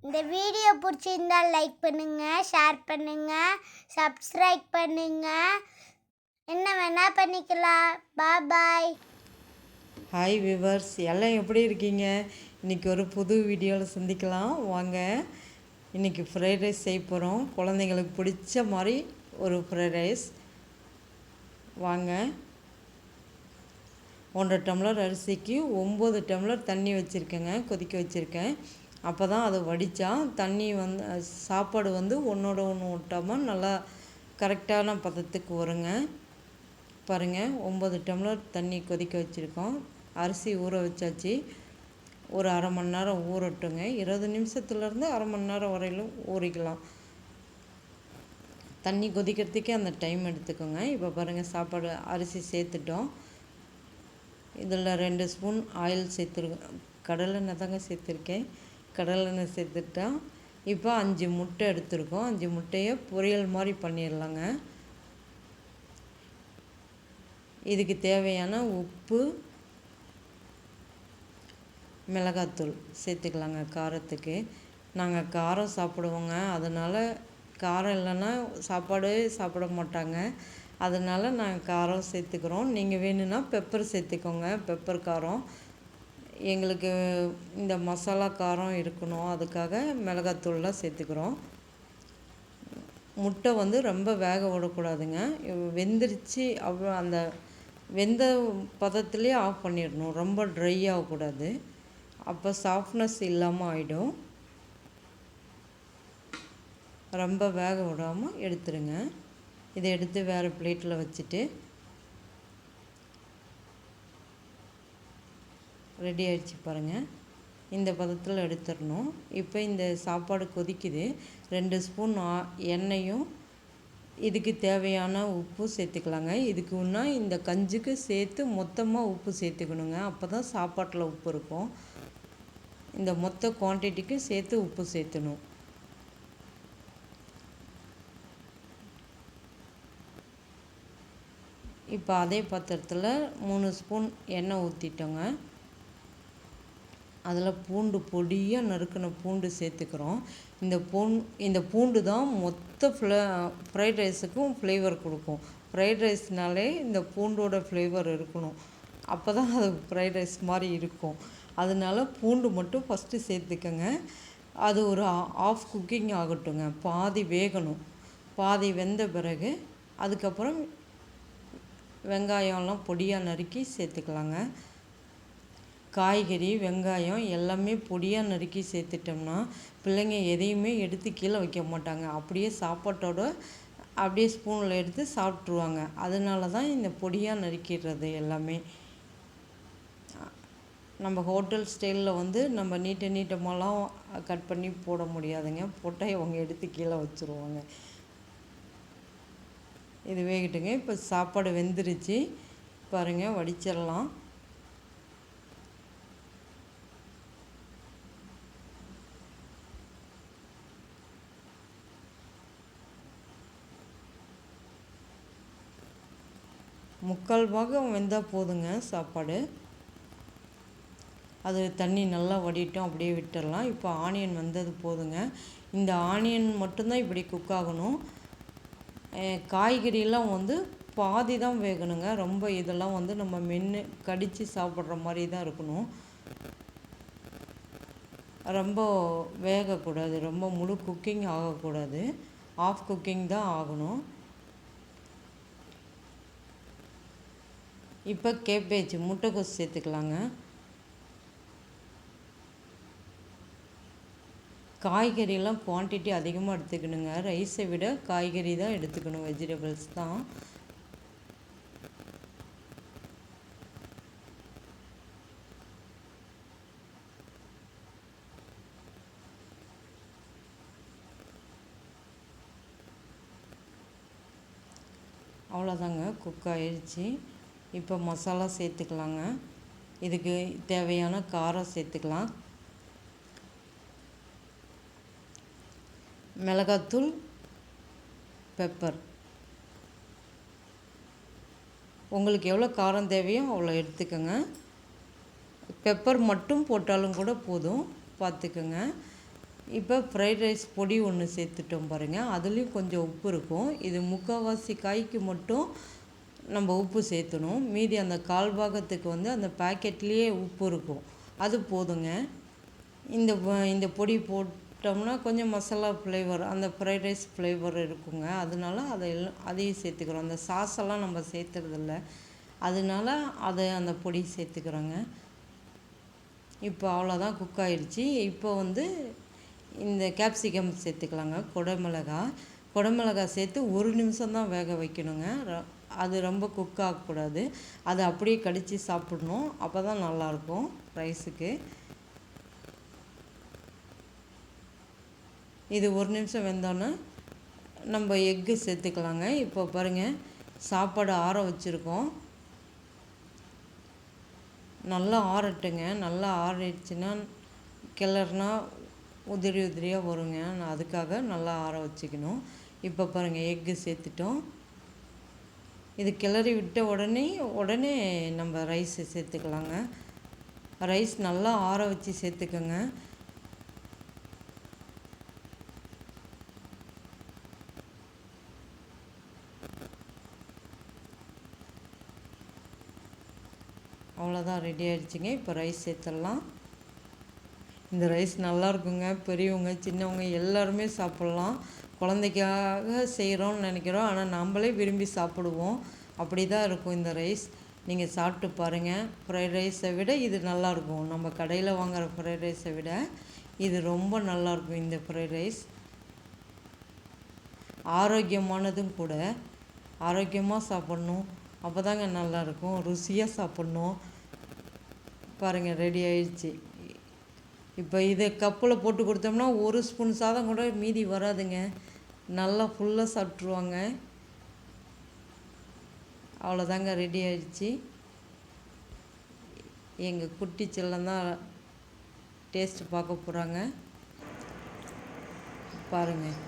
இந்த வீடியோ பிடிச்சிருந்தா லைக் பண்ணுங்க, ஷேர் பண்ணுங்க, சப்ஸ்கிரைப் பண்ணுங்க. என்ன வேணா பண்ணிக்கலாம். பாய். ஹாய் விவர்ஸ், எல்லாம் எப்படி இருக்கீங்க? இன்றைக்கி ஒரு புது வீடியோவில் சந்திக்கலாம் வாங்க. இன்றைக்கி ஃப்ரைட் ரைஸ் செய்ய போகிறோம். குழந்தைங்களுக்கு பிடிச்ச மாதிரி ஒரு ஃப்ரைட் ரைஸ். வாங்க. 1.5 டம்ளர் அரிசிக்கு 9 டம்ளர் தண்ணி வச்சுருக்கேங்க, கொதிக்க வச்சுருக்கேன். அப்போ தான் அதை வடித்தா தண்ணி சாப்பாடு ஒன்றோட ஒன்று ஒட்டாமல் நல்லா கரெக்டான பதத்துக்கு வருங்க. பாருங்கள், 9 டம்ளர் தண்ணி கொதிக்க வச்சுருக்கோம். அரிசி ஊற வச்சாச்சு. ஒரு அரை மணி நேரம் ஊறட்டுங்க. 20 நிமிஷத்துலேருந்து அரை மணி நேரம் வரையிலும் ஊறிக்கலாம். தண்ணி கொதிக்கிறதுக்கே அந்த டைம் எடுத்துக்கோங்க. இப்போ பாருங்கள், சாப்பாடு அரிசி சேர்த்துட்டோம். இதில் 2 ஸ்பூன் ஆயில் சேர்த்துருக்கேன். கடலெண்ணெய் தாங்க சேர்த்துருக்கேன். கடலெண்ணெய் சேர்த்துட்டா. இப்போ 5 முட்டை எடுத்துருக்கோம். 5 முட்டையை பொரியல் மாதிரி பண்ணிடலாங்க. இதுக்கு தேவையான உப்பு, மிளகாத்தூள் சேர்த்துக்கலாங்க. காரத்துக்கு நாங்கள் காரம் சாப்பிடுவோங்க. அதனால் காரம் இல்லைன்னா சாப்பாடு சாப்பிட மாட்டாங்க. அதனால் நாங்கள் காரம் சேர்த்துக்கிறோம். நீங்கள் வேணும்னா பெப்பர் சேர்த்துக்கோங்க. பெப்பர் காரம் எங்களுக்கு இந்த மசாலா காரம் இருக்கணும், அதுக்காக மிளகாத்தூள்லாம் சேர்த்துக்கிறோம். முட்டை ரொம்ப வேக விடக்கூடாதுங்க. வெந்துருச்சு அவ்வளோ அந்த வெந்த பதத்துலேயே ஆஃப் பண்ணிடணும். ரொம்ப ட்ரை ஆகக்கூடாது, அப்போ சாஃப்ட்னஸ் இல்லாமல் ஆகிடும். ரொம்ப வேக விடாமல் எடுத்துருங்க. இதை எடுத்து வேறு பிளேட்டில் வச்சுட்டு ரெடி ஆகிடுச்சு பாருங்கள். இந்த பதத்தில் எடுத்துடணும். இப்போ இந்த சாப்பாடு கொதிக்குது. 2 ஸ்பூன் எண்ணெயும் இதுக்கு தேவையான உப்பு சேர்த்துக்கலாங்க. இதுக்கு முன்னா இந்த கஞ்சிக்கு சேர்த்து மொத்தமாக உப்பு சேர்த்துக்கணுங்க. அப்போ தான் சாப்பாட்டில் உப்பு இருக்கும். இந்த மொத்த குவான்டிட்டிக்கு சேர்த்து உப்பு சேர்த்துணும். இப்போ அதே பாத்திரத்தில் 3 ஸ்பூன் எண்ணெய் ஊற்றிட்டோங்க. அதில் பூண்டு பொடியாக நறுக்கின பூண்டு சேர்த்துக்கிறோம். இந்த பூண்டு தான் மொத்த ஃப்ரைட் ரைஸுக்கும் ஃப்ளேவர் கொடுக்கும். ஃப்ரைட் ரைஸ்னாலே இந்த பூண்டோட ஃப்ளேவர் இருக்கணும். அப்போ தான் அது ஃப்ரைட் ரைஸ் மாதிரி இருக்கும். அதனால பூண்டு மட்டும் ஃபஸ்ட்டு சேர்த்துக்கங்க. அது ஒரு ஆஃப் குக்கிங் ஆகட்டுங்க. பாதி வேகணும். பாதி வெந்த பிறகு அதுக்கப்புறம் வெங்காயம்லாம் பொடியாக நறுக்கி சேர்த்துக்கலாங்க. காய்கறி, வெங்காயம் எல்லாமே பொடியாக நறுக்கி சேர்த்துட்டோம்னா பிள்ளைங்க எதையுமே எடுத்து கீழே வைக்க மாட்டாங்க. அப்படியே சாப்பாட்டோட அப்படியே ஸ்பூனில் எடுத்து சாப்பிட்ருவாங்க. அதனால தான் இந்த பொடியாக நறுக்கிடுறது எல்லாமே. நம்ம ஹோட்டல் ஸ்டைலில் நம்ம நீட்டமாலாம் கட் பண்ணி போட முடியாதுங்க. போட்டால் அவங்க எடுத்து கீழே வச்சுருவாங்க. இது வேகட்டுங்க. இப்போ சாப்பாடு வெந்துருச்சு பாருங்கள், வடிச்சிடலாம். முக்கால் பாகம் வெந்தால் போதுங்க சாப்பாடு. அது தண்ணி நல்லா வடிட்டோம், அப்படியே விட்டுடலாம். இப்போ ஆனியன் வந்தது போதுங்க. இந்த ஆனியன் மட்டும்தான் இப்படி குக் ஆகணும். காய்கறியெல்லாம் பாதி தான் வேகணுங்க. ரொம்ப இதெல்லாம் நம்ம மென்று கடித்து சாப்பிட்ற மாதிரி தான் இருக்கணும். ரொம்ப வேகக்கூடாது, ரொம்ப முழு குக்கிங் ஆகக்கூடாது. ஆஃப் குக்கிங் தான் ஆகணும். இப்போ கேபேஜ், முட்டைக்கோஸ் சேர்த்துக்கலாங்க. காய்கறியெல்லாம் குவான்டிட்டி அதிகமாக எடுத்துக்கணுங்க. ரைஸை விட காய்கறி தான் எடுத்துக்கணும், வெஜிடபிள்ஸ் தான். அவ்வளோதாங்க, குக் ஆயிடுச்சு. இப்போ மசாலா சேர்த்துக்கலாங்க. இதுக்கு தேவையான காரம் சேர்த்துக்கலாம். மிளகாத்தூள், பெப்பர் உங்களுக்கு எவ்வளோ காரம் தேவையோ அவ்வளோ எடுத்துக்கோங்க. பெப்பர் மட்டும் போட்டாலும் கூட போதும், பார்த்துக்கோங்க. இப்போ ஃப்ரைட் ரைஸ் பொடி ஒன்று சேர்த்துட்டோம் பாருங்கள், அதுலேயும் கொஞ்சம் உப்பு இருக்கும். இது முக்கால்வாசி காய்க்கு மட்டும் நம்ம உப்பு சேர்த்தணும். மீதி அந்த கால் பாகத்துக்கு வந்து அந்த பேக்கெட்லேயே உப்பு இருக்கும், அது போதுங்க. இந்த பொடி போட்டோம்னா கொஞ்சம் மசாலா ஃப்ளேவர், அந்த ஃப்ரைட் ரைஸ் ஃப்ளேவர் இருக்குங்க. அதனால அதையும் சேர்த்துக்கிறோம். அந்த சாஸெல்லாம் நம்ம சேர்த்துறதில்ல, அதனால அந்த பொடி சேர்த்துக்கிறோங்க. இப்போ அவ்வளோதான், குக் ஆயிடுச்சு. இப்போ வந்து இந்த கேப்சிகம் சேர்த்துக்கலாங்க. குடமிளகாய் சேர்த்து 1 நிமிஷம் தான் வேக வைக்கணுங்க. அது ரொம்ப குக் ஆகக்கூடாது. அதை அப்படியே கடித்து சாப்பிடணும், அப்போ தான் நல்லாயிருக்கும் ரைஸுக்கு. இது 1 நிமிஷம் வெந்தோன்னே நம்ம எக்கு சேர்த்துக்கலாங்க. இப்போ பாருங்கள், சாப்பாடு ஆற வச்சுருக்கோம். நல்லா ஆறட்டுங்க. நல்லா ஆறிடுச்சுன்னா கிளறுனா உதிரியாக வருங்க. நான் அதுக்காக நல்லா ஆற வச்சுக்கணும். இப்போ பாருங்கள், எக்கு சேர்த்துட்டோம். இது கிளறி விட்ட உடனே நம்ம ரைஸு சேர்த்துக்கலாங்க. ரைஸ் நல்லா ஆற வச்சு சேர்த்துக்கோங்க. அவ்வளோதான், ரெடி ஆகிடுச்சிங்க. இப்போ ரைஸ் சேர்த்துடலாம். இந்த ரைஸ் நல்லா இருக்குங்க. பெரியவங்க சின்னவங்க எல்லாருமே சாப்பிட்லாம். குழந்தைக்காக செய்கிறோன்னு நினைக்கிறோம், ஆனால் நம்மளே விரும்பி சாப்பிடுவோம். அப்படி தான் இருக்கும் இந்த ரைஸ். நீங்கள் சாப்பிட்டு பாருங்கள். ஃப்ரைட் ரைஸை விட இது நல்லாயிருக்கும். நம்ம கடையில் வாங்குகிற ஃப்ரைட் ரைஸை விட இது ரொம்ப நல்லாயிருக்கும். இந்த ஃப்ரைட் ரைஸ் ஆரோக்கியமானதும் கூட. ஆரோக்கியமாக சாப்பிட்ணும், அப்போ தாங்க நல்லாயிருக்கும். ருசியாக சாப்பிட்ணும். பாருங்கள், ரெடி ஆயிடுச்சு. இப்போ இதை கப்பில் போட்டு கொடுத்தோம்னா 1 ஸ்பூன் சாதம் கூட மீதி வராதுங்க. நல்லா ஃபுல்லாக சாப்பிட்ருவாங்க. அவ்வளோதாங்க, ரெடி ஆயிடுச்சு. எங்கள் குட்டி செல்லம் தான் டேஸ்ட்டு பார்க்க போகிறாங்க. பாருங்கள்.